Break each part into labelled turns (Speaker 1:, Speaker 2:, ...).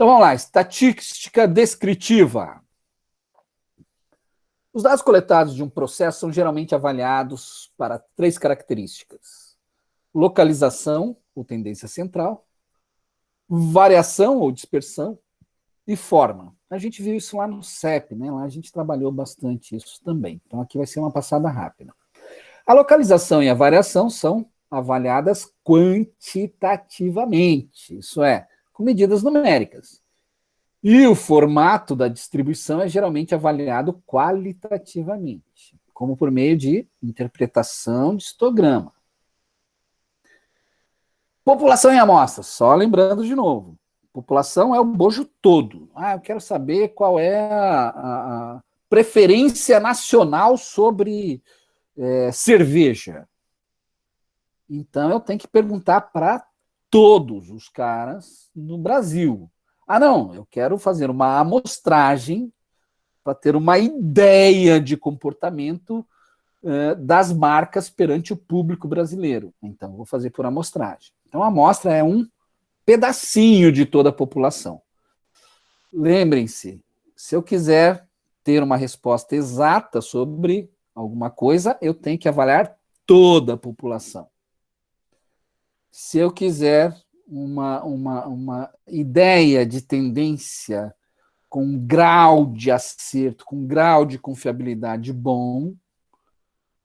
Speaker 1: Então vamos lá, estatística descritiva. Os dados coletados de um processo são geralmente avaliados para 3 características: localização, ou tendência central, variação ou dispersão, e forma. A gente viu isso lá no CEP, né? Lá a gente trabalhou bastante isso também. Então aqui vai ser uma passada rápida. A localização e a variação são avaliadas quantitativamente, isso é, com medidas numéricas. E o formato da distribuição é geralmente avaliado qualitativamente, como por meio de interpretação de histograma. População em amostra, só lembrando de novo. População é o bojo todo. Eu quero saber qual é a preferência nacional sobre cerveja. Então, eu tenho que perguntar para todos os caras no Brasil. Não, eu quero fazer uma amostragem para ter uma ideia de comportamento das marcas perante o público brasileiro. Então, vou fazer por amostragem. Então, a amostra é um pedacinho de toda a população. Lembrem-se, se eu quiser ter uma resposta exata sobre alguma coisa, eu tenho que avaliar toda a população. Se eu quiser uma ideia de tendência com grau de acerto, com grau de confiabilidade bom,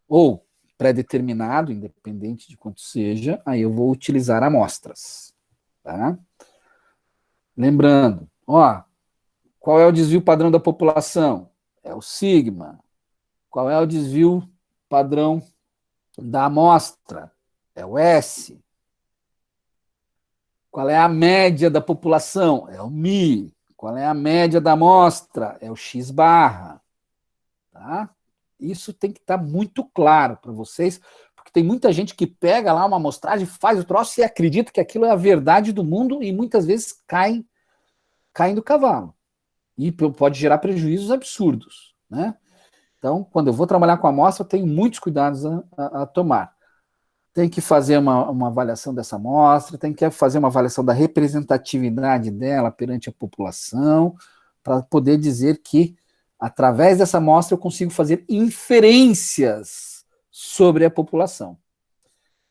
Speaker 1: ou pré-determinado, independente de quanto seja, aí eu vou utilizar amostras. Tá? Lembrando, qual é o desvio padrão da população? É o sigma. Qual é o desvio padrão da amostra? É o S. Qual é a média da população? É o Mi. Qual é a média da amostra? É o X barra. Tá? Isso tem que estar muito claro para vocês, porque tem muita gente que pega lá uma amostragem, faz o troço e acredita que aquilo é a verdade do mundo e muitas vezes caem do cavalo. E pode gerar prejuízos absurdos. Né? Então, quando eu vou trabalhar com a amostra, eu tenho muitos cuidados a tomar. Tem que fazer uma avaliação dessa amostra, tem que fazer uma avaliação da representatividade dela perante a população, para poder dizer que, através dessa amostra, eu consigo fazer inferências sobre a população.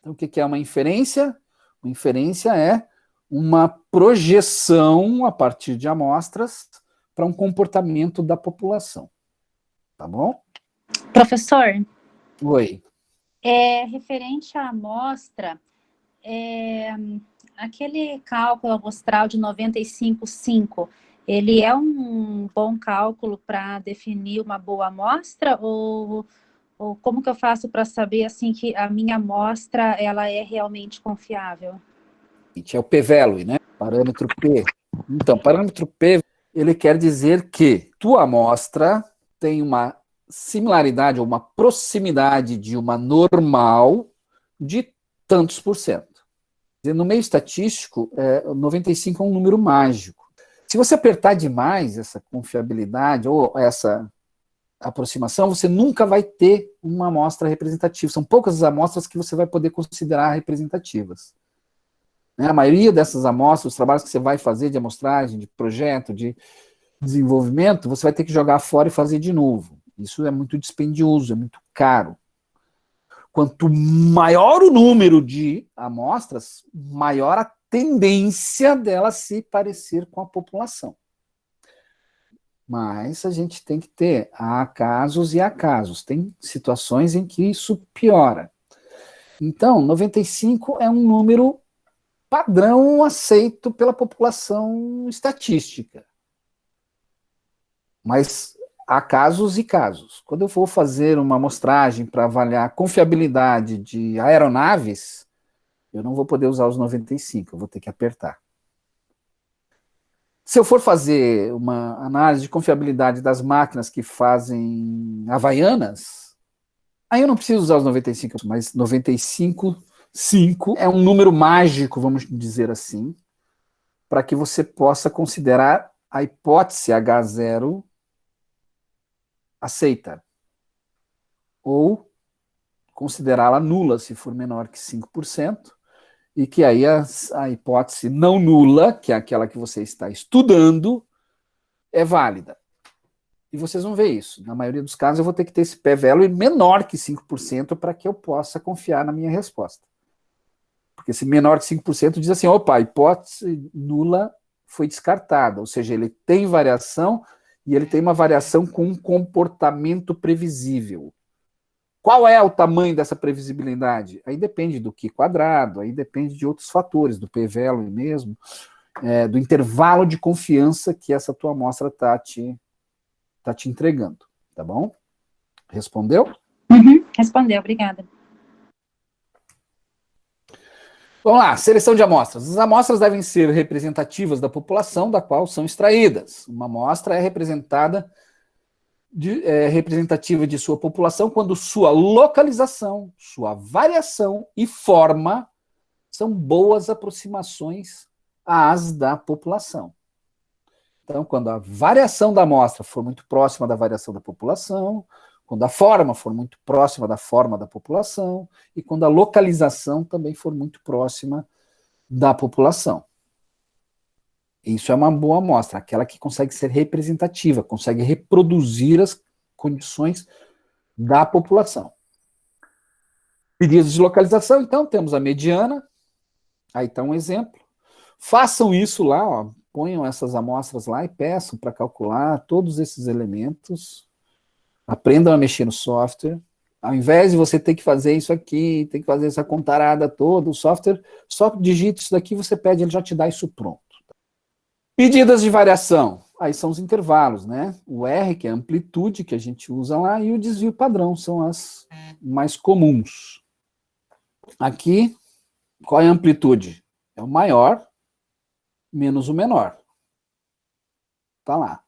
Speaker 1: Então, o que é uma inferência? Uma inferência é uma projeção, a partir de amostras, para um comportamento da população. Tá bom?
Speaker 2: Professor?
Speaker 1: Oi.
Speaker 2: Referente à amostra, aquele cálculo amostral de 95,5, ele é um bom cálculo para definir uma boa amostra? Ou como que eu faço para saber assim, que a minha amostra ela é realmente confiável?
Speaker 1: É o p-value, né? Parâmetro P. Então, parâmetro P, ele quer dizer que tua amostra tem uma similaridade ou uma proximidade de uma normal de tantos por cento. No meio estatístico, 95 é um número mágico. Se você apertar demais essa confiabilidade ou essa aproximação, você nunca vai ter uma amostra representativa. São poucas as amostras que você vai poder considerar representativas. A maioria dessas amostras, os trabalhos que você vai fazer de amostragem, de projeto, de desenvolvimento, você vai ter que jogar fora e fazer de novo. Isso é muito dispendioso, é muito caro. Quanto maior o número de amostras, maior a tendência dela se parecer com a população. Mas a gente tem que ter, há casos e há casos. Tem situações em que isso piora. Então, 95 é um número padrão aceito pela população estatística. Mas há casos e casos. Quando eu for fazer uma amostragem para avaliar a confiabilidade de aeronaves, eu não vou poder usar os 95, eu vou ter que apertar. Se eu for fazer uma análise de confiabilidade das máquinas que fazem Havaianas, aí eu não preciso usar os 95, mas 95,5 é um número mágico, vamos dizer assim, para que você possa considerar a hipótese H0 aceita, ou considerá-la nula se for menor que 5%, e que aí a hipótese não nula, que é aquela que você está estudando, é válida. E vocês vão ver isso. Na maioria dos casos, eu vou ter que ter esse p-value menor que 5% para que eu possa confiar na minha resposta. Porque esse menor que 5% diz assim, opa, a hipótese nula foi descartada, ou seja, ele tem variação e ele tem uma variação com um comportamento previsível. Qual é o tamanho dessa previsibilidade? Aí depende do Q quadrado, aí depende de outros fatores, do p-value mesmo, do intervalo de confiança que essa tua amostra está te entregando, tá bom? Respondeu?
Speaker 2: Uhum, respondeu, obrigada.
Speaker 1: Vamos lá, seleção de amostras. As amostras devem ser representativas da população da qual são extraídas. Uma amostra é representativa de sua população quando sua localização, sua variação e forma são boas aproximações às da população. Então, quando a variação da amostra for muito próxima da variação da população, quando a forma for muito próxima da forma da população, e quando a localização também for muito próxima da população. Isso é uma boa amostra, aquela que consegue ser representativa, consegue reproduzir as condições da população. Pedidos de localização, então, temos a mediana, aí está um exemplo. Façam isso lá, ó, ponham essas amostras lá e peçam para calcular todos esses elementos. Aprendam a mexer no software. Ao invés de você ter que fazer isso aqui, ter que fazer essa contarada toda, o software só digita isso daqui, você pede, ele já te dá isso pronto. Medidas de variação. Aí são os intervalos, né? O R, que é a amplitude que a gente usa lá, e o desvio padrão, são as mais comuns. Aqui, qual é a amplitude? É o maior menos o menor. Tá lá.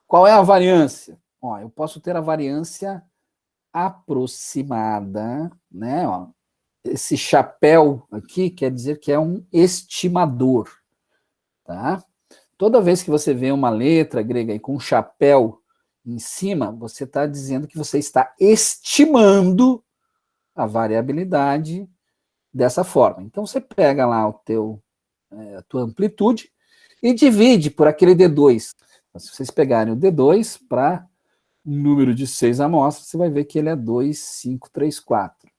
Speaker 1: Qual é a variância? Ó, eu posso ter a variância aproximada, né? Ó, esse chapéu aqui quer dizer que é um estimador, tá? Toda vez que você vê uma letra grega aí com um chapéu em cima, você está dizendo que você está estimando a variabilidade dessa forma. Então, você pega lá a tua amplitude e divide por aquele D2. Então, se vocês pegarem o D2 para um número de 6 amostras, você vai ver que ele é 2, 5, 3, 4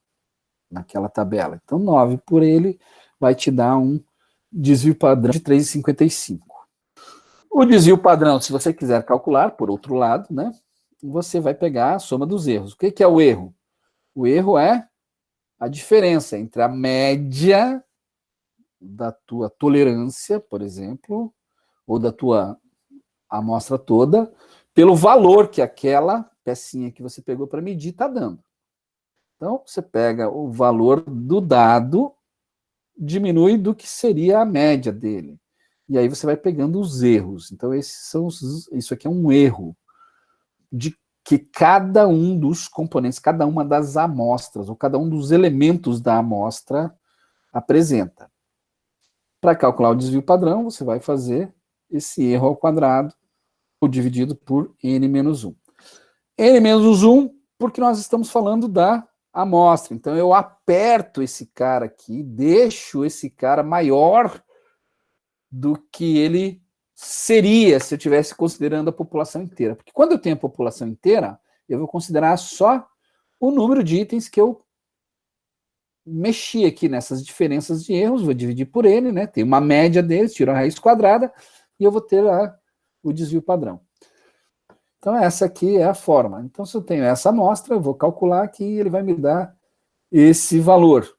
Speaker 1: naquela tabela. Então, 9 por ele vai te dar um desvio padrão de 3,55. O desvio padrão, se você quiser calcular, por outro lado, né, você vai pegar a soma dos erros. O que é o erro? O erro é a diferença entre a média da tua tolerância, por exemplo, ou da tua amostra toda, pelo valor que aquela pecinha que você pegou para medir está dando. Então, você pega o valor do dado, diminui do que seria a média dele. E aí você vai pegando os erros. Então, isso aqui é um erro de que cada um dos componentes, cada uma das amostras, ou cada um dos elementos da amostra apresenta. Para calcular o desvio padrão, você vai fazer esse erro ao quadrado, ou dividido por n-1. n-1, porque nós estamos falando da amostra. Então, eu aperto esse cara aqui, deixo esse cara maior do que ele seria se eu estivesse considerando a população inteira. Porque quando eu tenho a população inteira, eu vou considerar só o número de itens que eu mexi aqui nessas diferenças de erros, vou dividir por n, né? Tem uma média deles, tiro a raiz quadrada, e eu vou ter o desvio padrão. Então, essa aqui é a forma. Então, se eu tenho essa amostra, eu vou calcular que ele vai me dar esse valor.